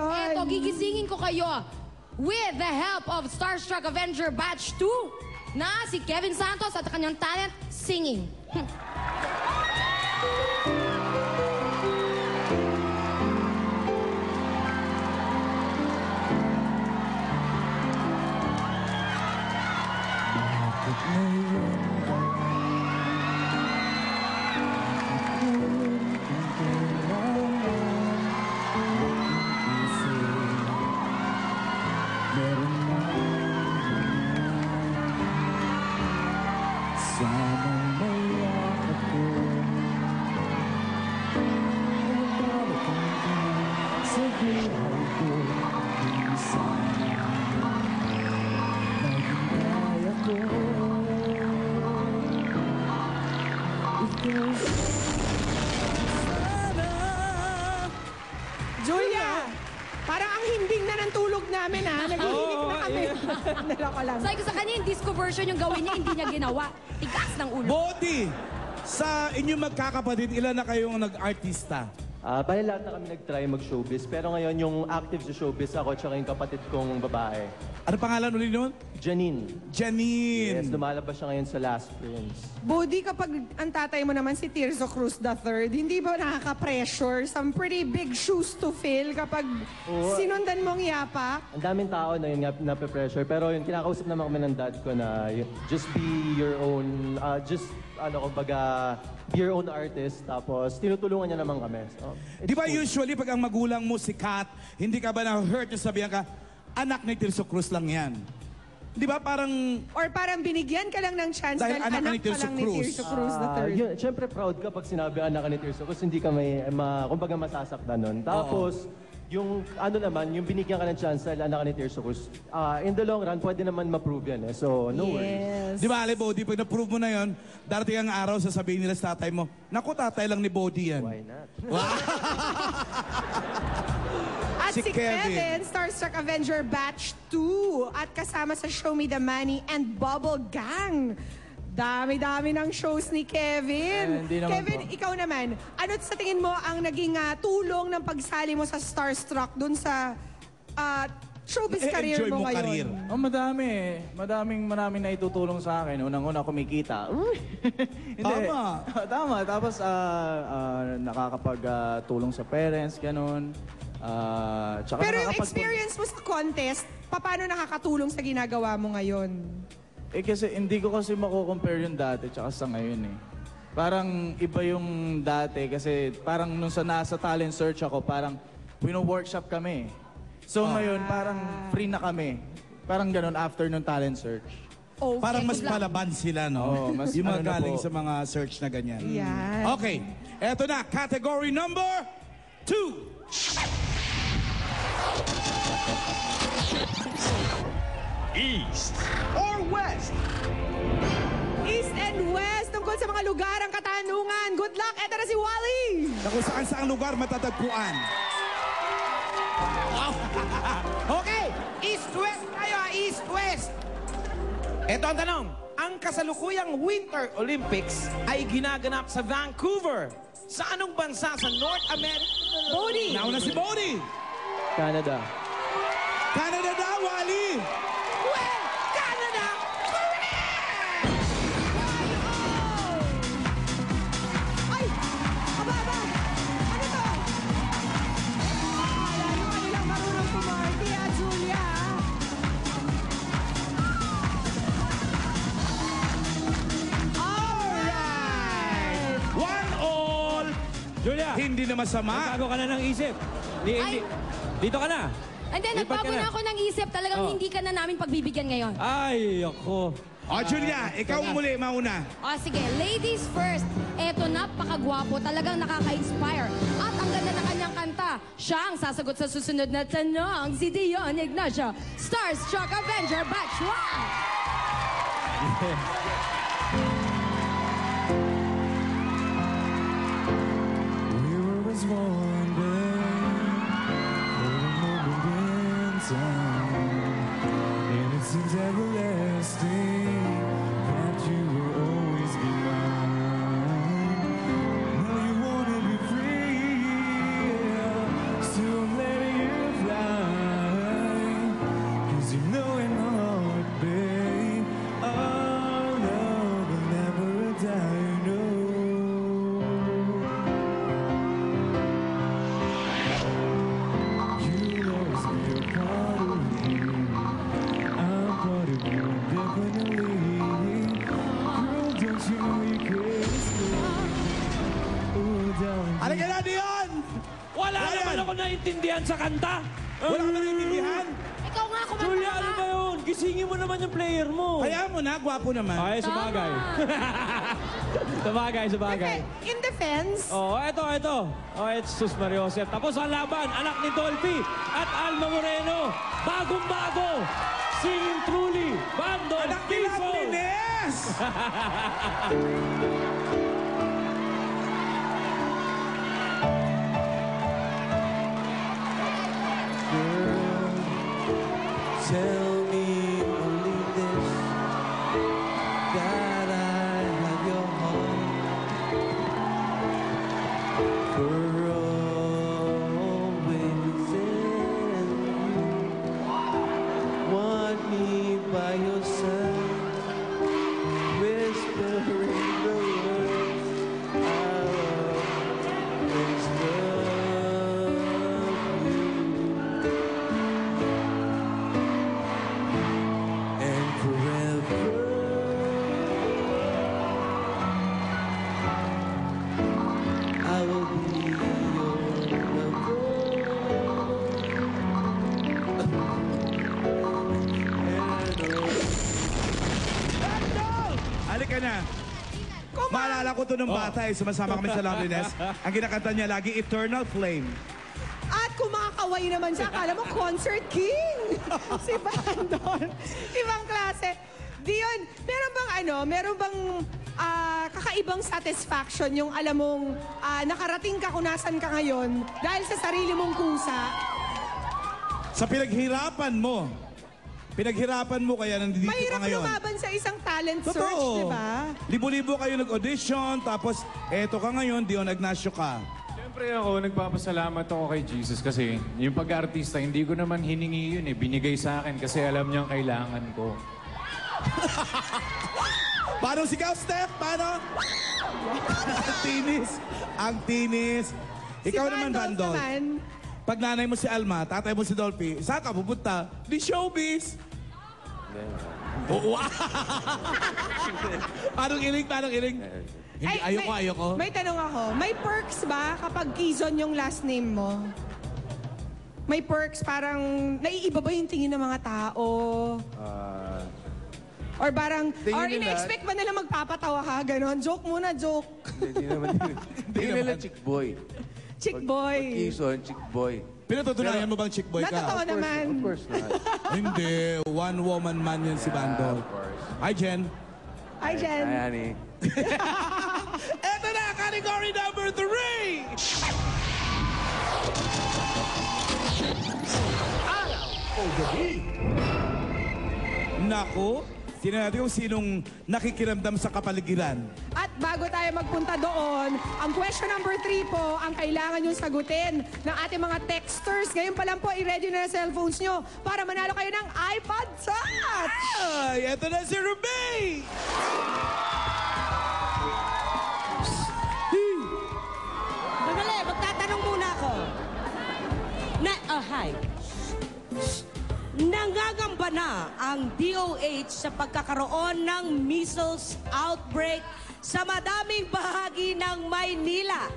Eto, gigisingin ko kayo with the help of Starstruck Avenger Batch 2 na si Kevin Santos at kanyang talent, singing. Julia, parang ang himbing na ng tulog namin, ha? Nagihinig na kami. Naloko lang. Sabi ko sa kanya, yung disco version yung gawin niya, hindi niya ginawa. Tigas ng ulo. Body, sa inyong magkakapatid, ilan na kayong nag-artista? Bali lahat na kami nag-try mag-showbiz. Pero ngayon yung active sa showbiz ako tsaka yung kapatid kong babae. Ano pangalan ulit nun? Janine. Janine. Yes, lumalabas siya ngayon sa Last Prince. Budi, kapag ang tatay mo naman si Tirso Cruz III, hindi ba nakaka-pressure? Some pretty big shoes to fill kapag sinundan mong yapak? Ang daming tao na yun nga nape-pressure. Pero yun, kinakausap naman kami ng dad ko na just be your own, kumbaga, be your own artist. Tapos tinutulungan niya naman kami. So, Di ba usually pag ang magulang mo sikat, hindi ka ba na-hurt yung sabihan ka, anak ni Tirso Cruz lang yan? Di ba parang... Or parang binigyan ka lang ng chance dahil dahil anak ni Tirso pa lang ni Cruz. Tirso Cruz III. Yun, syempre proud ka pag sinabi anak ka ni Tirso Cruz, hindi ka kumbaga masasaktan nun. Tapos, yung yung binigyan ka ng chance dahil anak ka ni Tirso Cruz, in the long run, pwede naman ma-prove yan. So, no worries. Di ba, Ali Body, pag na-prove mo na yon, darating ang araw, sasabihin nila sa tatay mo, naku, tatay lang ni Body yan. Why not? At si Kevin, Starstruck Avenger Batch 2. At kasama sa Show Me the Money and Bubble Gang. Dami-dami ng shows ni Kevin. Kevin, ikaw naman, ano sa tingin mo ang naging tulong ng pagsali mo sa Starstruck dun sa showbiz career mo ngayon? Oh, madami. Maraming naitutulong sa akin. Unang-una kumikita. Tama. Tama. Tapos nakakapag-tulong sa parents, ganun. Pero yung experience mo sa contest, paano nakakatulong sa ginagawa mo ngayon? Kasi hindi ko kasi mako-compare yung dati tsaka sa ngayon eh. Parang iba yung dati kasi parang nung nasa talent search ako, parang wino-workship kami. So ngayon, parang free na kami. Parang ganun after nung talent search. Okay, parang mas palaban sila, no? Mas yung mga galing sa mga search na ganyan. Yan. Okay, eto na, category number 2. East or West? East and West, tungkol sa mga lugar ang katanungan. Good luck! Eto na si Wally! Na kung saan lugar matatagpuan. Okay, East-West tayo, East-West. Ito ang tanong. Ang kasalukuyang Winter Olympics ay ginaganap sa Vancouver. Sa anong bansa sa North America? Body! Nauna si Body. Canada. Canada daw, Wally. Well, Canada! Correct! Ay! Aba! Ano to? Lalo ka nilang marunong pumarty, Julia. Alright! 1-all. Julia, Hindi na masama. bago ka na ng isip. Dito ka na. And then, Lipat ka nagbago na. na ako ng isip. Talagang hindi ka na namin pagbibigyan ngayon. Ay, ako. Julia, ikaw muli, mauna. Sige, ladies first. Eto, napakagwapo. Talagang nakaka-inspire. At ang ganda na kanyang kanta. Siya ang sasagot sa susunod na tanong. Si Dion Ignacio, Starstruck Avenger Batch 1. We were as one day, for a moment in time, and it seems everlasting that you will always be mine. Now you wanna be free, so I'm letting you fly. yan sa kanta? Wala ka ba naiintindihan? Ikaw nga, kumanta Julia, ka ano nga. ba yun? Gisingin mo naman yung player mo. Kaya mo na, gwapo naman. Ay, sabagay. sabagay, sabagay. Okay, in defense, Oh, eto. Oh, it's Sus Mariosep. Tapos ang laban, anak ni Dolphy at Alma Moreno. Bagong-bago. Singing truly. Bando. Anak ni Loveliness! Tell me only this, that I have your heart for always, and you want me by your side, whispering the words I always love you. And forever I will be your Halika na. Maalala ko to nung bata eh. Sumasama kami sa Loveliness. Ang kinakanta niya lagi, Eternal Flame. at kumakaway naman siya. Akala mo, concert king. Si Bandol. Ibang klase. Dion, meron bang kakaibang satisfaction yung alam mong nakarating ka kung nasan ka ngayon dahil sa sarili mong kusa? Sa pinaghirapan mo. Pinaghirapan mo kaya nandito ka Mahirap ngayon. lumaban sa isang talent search, Totoo. di ba? Libo-libo kayo nag-audition, tapos eto ka ngayon, Dion Ignacio ka. Siyempre ako, nagpapasalamat ako kay Jesus kasi yung pag-artista, hindi ko naman hiningi yun eh. Binigay sa akin kasi alam niyang kailangan ko. Paano sigaw, Steph? Paano? Ang tinis. Ang tinis. Ikaw Si naman, Bandol Bandol. naman. Pag nanay mo si Alma, tatay mo si Dolphy, saan ka pupunta? Di showbiz. Oo. Parang iling, parang iling. Hindi, ayoko. May tanong ako. May perks ba kapag Quezon yung last name mo? May perks, parang naiiba ba yung tingin ng mga tao? Or parang, Tingin or nila- ina-expect ba nila magpapatawa ka? Ganon, joke muna, joke. Hindi naman. Hindi nila chick boy. Chick boy. Quezon, chick boy. Pinatutunayan mo bang chick boy ka? Natotoo naman. Of course not. Hindi. One-woman man yan si Bandol. Of course. Hi, Jen. Hi, Jen. Hi, honey. Eto na, category number 3! Naku, tingnan natin kung sinong nakikiramdam sa kapaligiran. At bago tayo magpunta doon, ang question number 3 po, ang kailangan nyo sagutin ng ating mga texters. Ngayon pa lang po, i-ready na cellphones nyo para manalo kayo ng iPod Touch! Ay, eto na si Ruby! Sandali, magtatanong muna ako. Hi. Nangangamba na ang DOH sa pagkakaroon ng measles outbreak sa madaming bahagi ng Maynila.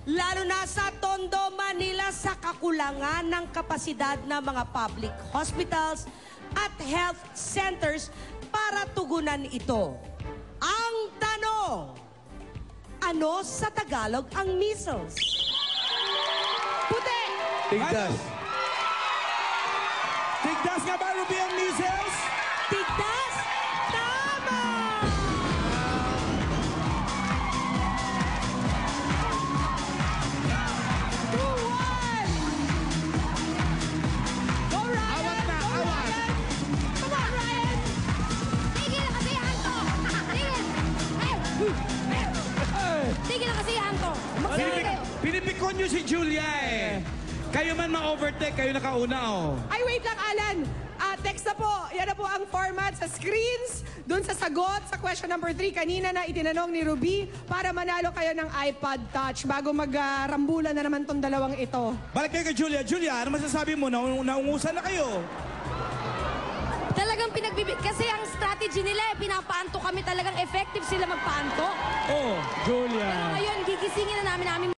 Lalo na sa Tondo, Manila sa kakulangan ng kapasidad ng mga public hospitals at health centers para tugunan ito. Ang tanong, ano sa Tagalog ang measles? Puti! Tigdas. Tigdas nga ba, Ruby, ang measles? Tigdas? Tama! Go, Ryan! Awat na, Go, awat. Ryan! Come on, Ryan! Tigil na kasi yan to! Tigil na kasi yan to! Magsigil kayo! Pinipikon nyo si Julia eh. Kayo man ma-overtake, kayo nakauna oh. Ay, wait lang, Alan. Text na po. Yan na po ang format sa screens. Doon sa sagot sa question number 3 kanina na itinanong ni Ruby para manalo kayo ng iPod Touch bago magrambulan na naman tong dalawang ito. Balik kayo kay Julia. Julia, ano masasabi mo? Naungusan na kayo. Talagang kasi ang strategy nila pinapaanto kami, talagang effective sila magpaanto. Oh, Julia. Pero ngayon, gigisingin na namin